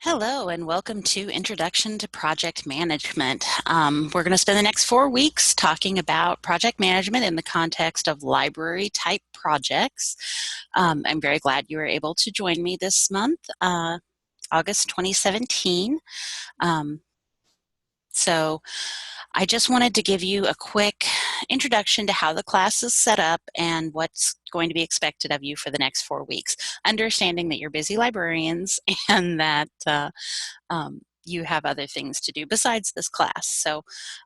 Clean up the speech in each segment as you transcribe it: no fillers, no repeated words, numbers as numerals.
Hello and welcome to Introduction to Project Management. We're going to spend the next 4 weeks talking about project management in the context of library type projects. I'm very glad you were able to join me this month, August 2017. Um, so I just wanted to give you a quick introduction to how the class is set up and what's going to be expected of you for the next 4 weeks, understanding that you're busy librarians and that you have other things to do besides this class. So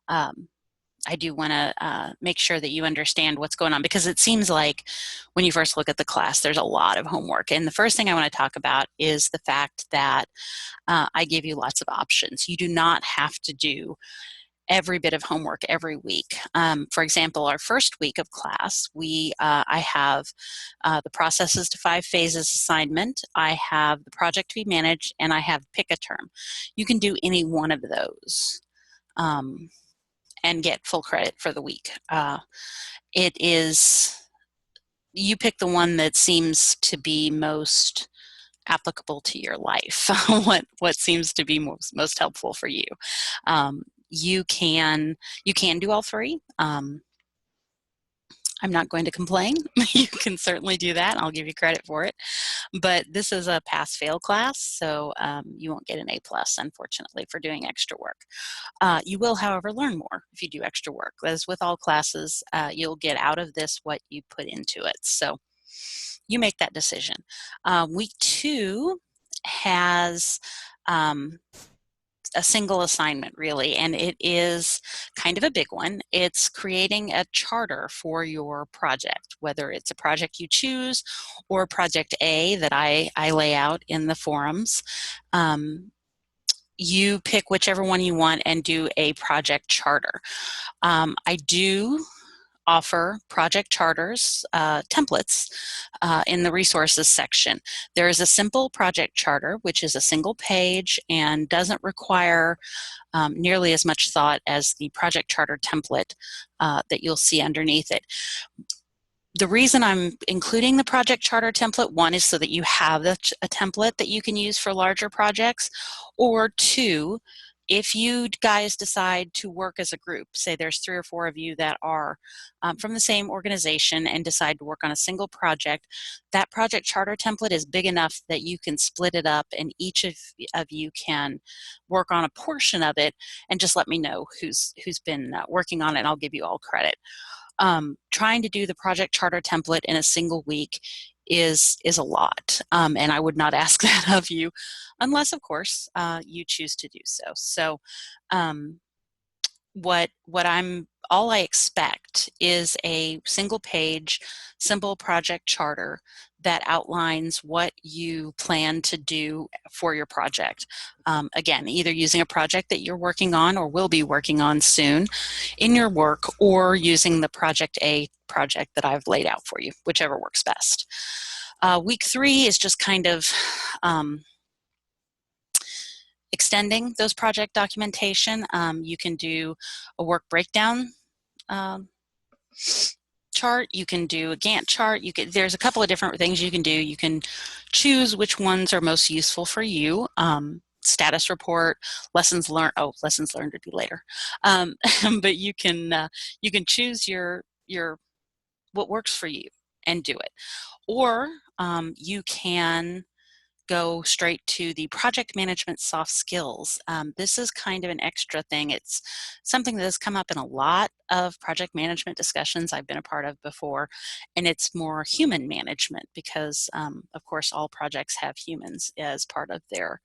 I do want to make sure that you understand what's going on, because it seems like when you first look at the class, there's a lot of homework. And the first thing I want to talk about is the fact that I give you lots of options. You do not have to do every bit of homework every week. For example, our first week of class, I have the processes to 5 phases assignment, I have the project to be managed, and I have pick a term. You can do any one of those and get full credit for the week. It is, you pick the one that seems to be most applicable to your life, what seems to be most helpful for you. You can do all three. I'm not going to complain. You can certainly do that. I'll give you credit for it. But this is a pass-fail class, so you won't get an A+, unfortunately, for doing extra work. You will, however, learn more if you do extra work. As with all classes, you'll get out of this what you put into it. So you make that decision. Week 2 has a single assignment, really, and it is kind of a big one. It's creating a charter for your project, whether it's a project you choose or project A that I lay out in the forums. You pick whichever one you want and do a project charter. I do offer project charters, templates, in the resources section. There is a simple project charter, which is a single page and doesn't require nearly as much thought as the project charter template that you'll see underneath it. The reason I'm including the project charter template, one, is so that you have a template that you can use for larger projects, or two, if you guys decide to work as a group, say there's 3 or 4 of you that are from the same organization and decide to work on a single project, that project charter template is big enough that you can split it up and each of you can work on a portion of it, and just let me know who's been working on it and I'll give you all credit. Trying to do the project charter template in a single week is a lot, and I would not ask that of you unless, of course, you choose to do so. So all I expect is a single page, simple project charter that outlines what you plan to do for your project. Again, either using a project that you're working on or will be working on soon in your work, or using the project A project that I've laid out for you, whichever works best. Week 3 is just kind of extending those project documentation. You can do a work breakdown chart, you can do a Gantt chart, there's a couple of different things you can do. You can choose which ones are most useful for you. Status report, lessons learned. Oh, lessons learned would be later. But you can choose your what works for you and do it. Or you can go straight to the project management soft skills. This is kind of an extra thing. It's something that has come up in a lot of project management discussions I've been a part of before, and it's more human management because, of course, all projects have humans as part of their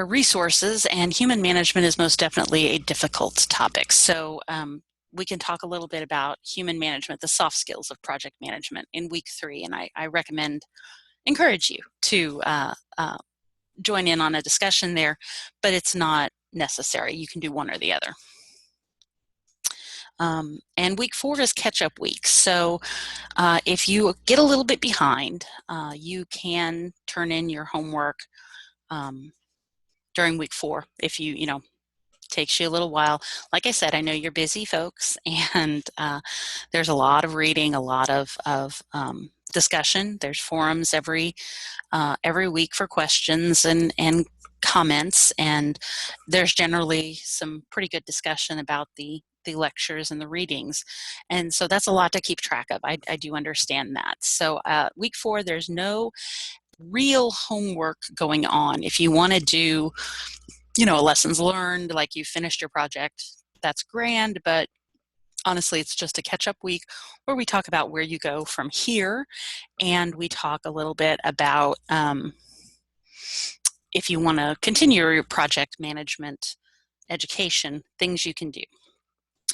resources, and human management is most definitely a difficult topic. So we can talk a little bit about human management, the soft skills of project management in week 3, and I encourage you to join in on a discussion there, but it's not necessary. You can do one or the other. And week 4 is catch-up week. So if you get a little bit behind, you can turn in your homework during week 4 if you takes you a little while. Like I said, I know you're busy folks, and there's a lot of reading, a lot of discussion. There's forums every week for questions and comments, and there's generally some pretty good discussion about the lectures and the readings. And so that's a lot to keep track of. I do understand that. So week 4, there's no real homework going on. If you want to do, lessons learned, like you finished your project, that's grand, but honestly, it's just a catch-up week where we talk about where you go from here, and we talk a little bit about if you want to continue your project management education, things you can do.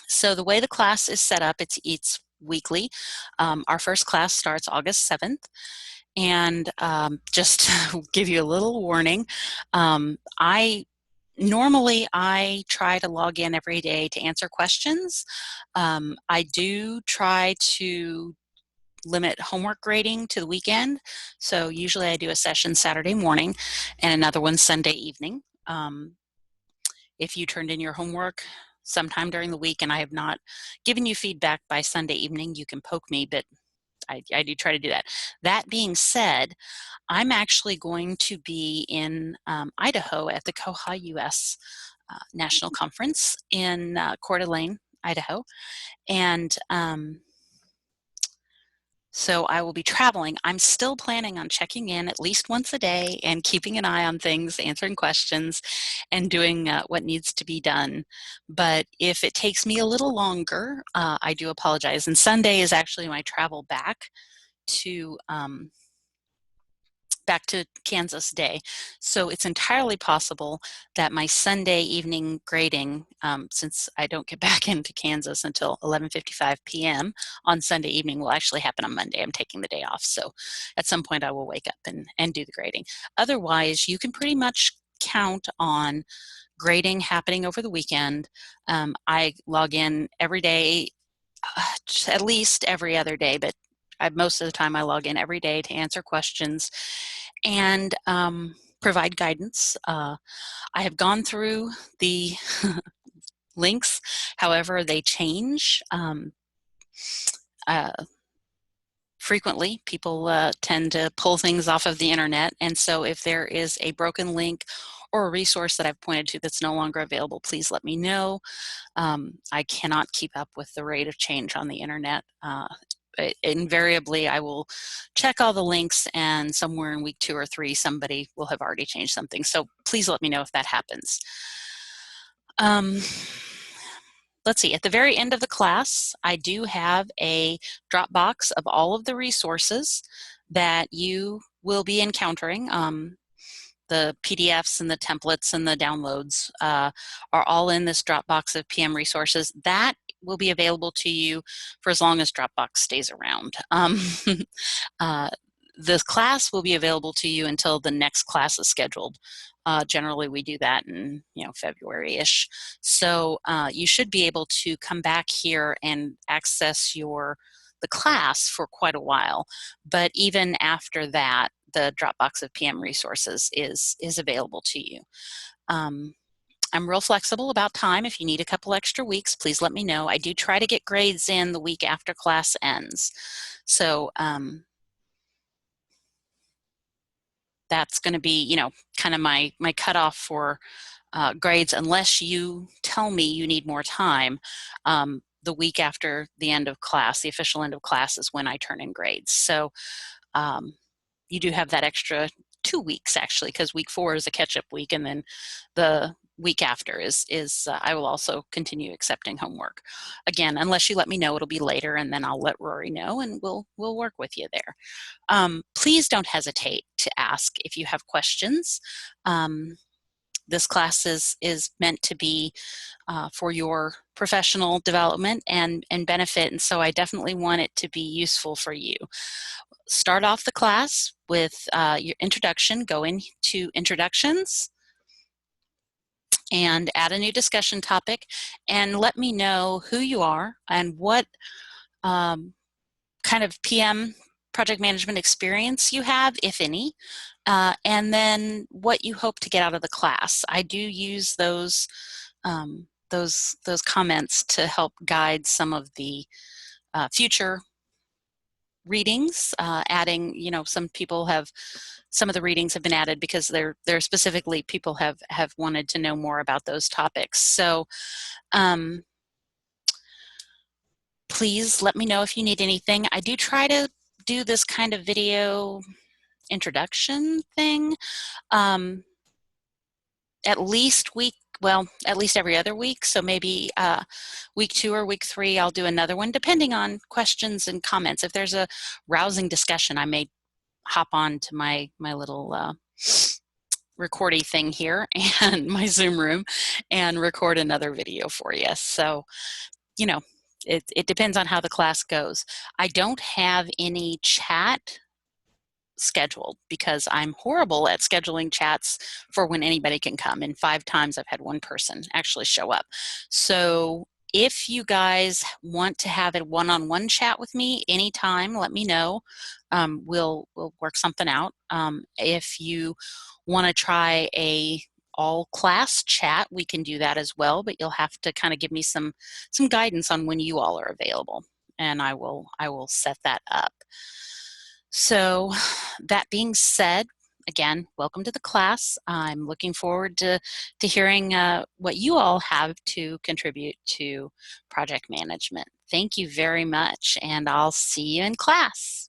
So the way the class is set up, it's weekly. Our first class starts August 7th. And just to give you a little warning, Normally, I try to log in every day to answer questions. I do try to limit homework grading to the weekend. So usually I do a session Saturday morning and another one Sunday evening. If you turned in your homework sometime during the week and I have not given you feedback by Sunday evening, you can poke me, but I do try to do that. That being said, I'm actually going to be in Idaho at the Koha US National Conference in Coeur d'Alene, Idaho. And so I will be traveling. I'm still planning on checking in at least once a day and keeping an eye on things, answering questions, and doing what needs to be done. But if it takes me a little longer, I do apologize. And Sunday is actually my travel back to Kansas day. So it's entirely possible that my Sunday evening grading, since I don't get back into Kansas until 11:55 p.m. on Sunday evening, will actually happen on Monday. I'm taking the day off. So at some point I will wake up and do the grading. Otherwise, you can pretty much count on grading happening over the weekend. I log in every day, at least every other day, but most of the time I log in every day to answer questions and provide guidance. I have gone through the links, however, they change. Frequently, people tend to pull things off of the internet, and so if there is a broken link or a resource that I've pointed to that's no longer available, please let me know. I cannot keep up with the rate of change on the internet. Invariably, I will check all the links, and somewhere in week 2 or 3, somebody will have already changed something. So please let me know if that happens. Let's see, at the very end of the class, I do have a Dropbox of all of the resources that you will be encountering. The PDFs and the templates and the downloads are all in this Dropbox of PM resources. That will be available to you for as long as Dropbox stays around. The class will be available to you until the next class is scheduled. Generally, we do that in February-ish. So you should be able to come back here and access the class for quite a while. But even after that, the Dropbox of PM resources is available to you. I'm real flexible about time. If you need a couple extra weeks, please let me know. I do try to get grades in the week after class ends. So that's going to be, kind of my cutoff for grades, unless you tell me you need more time. The week after the end of class, the official end of class, is when I turn in grades. So you do have that extra 2 weeks, actually, because week 4 is a catch-up week, and then the week after is I will also continue accepting homework. Again, unless you let me know, it'll be later, and then I'll let Rory know, and we'll work with you there. Please don't hesitate to ask if you have questions. This class is meant to be for your professional development and benefit, and so I definitely want it to be useful for you. Start off the class with your introduction. Go into introductions and add a new discussion topic, and let me know who you are and what kind of PM project management experience you have, if any, and then what you hope to get out of the class. I do use those comments to help guide some of the future readings, adding, some people have, some of the readings have been added because they're specifically, people have wanted to know more about those topics. So please let me know if you need anything. I do try to do this kind of video introduction thing at least every other week. So maybe week 2 or week 3, I'll do another one, depending on questions and comments. If there's a rousing discussion, I may hop on to my little recordy thing here and my Zoom room and record another video for you. So, it depends on how the class goes. I don't have any chat scheduled because I'm horrible at scheduling chats for when anybody can come. And 5 times I've had one person actually show up. So if you guys want to have a one-on-one chat with me anytime, let me know. We'll work something out. If you want to try a all-class chat, we can do that as well, but you'll have to kind of give me some guidance on when you all are available, and I will set that up. So that being said, again, welcome to the class. I'm looking forward to hearing what you all have to contribute to project management. Thank you very much, and I'll see you in class.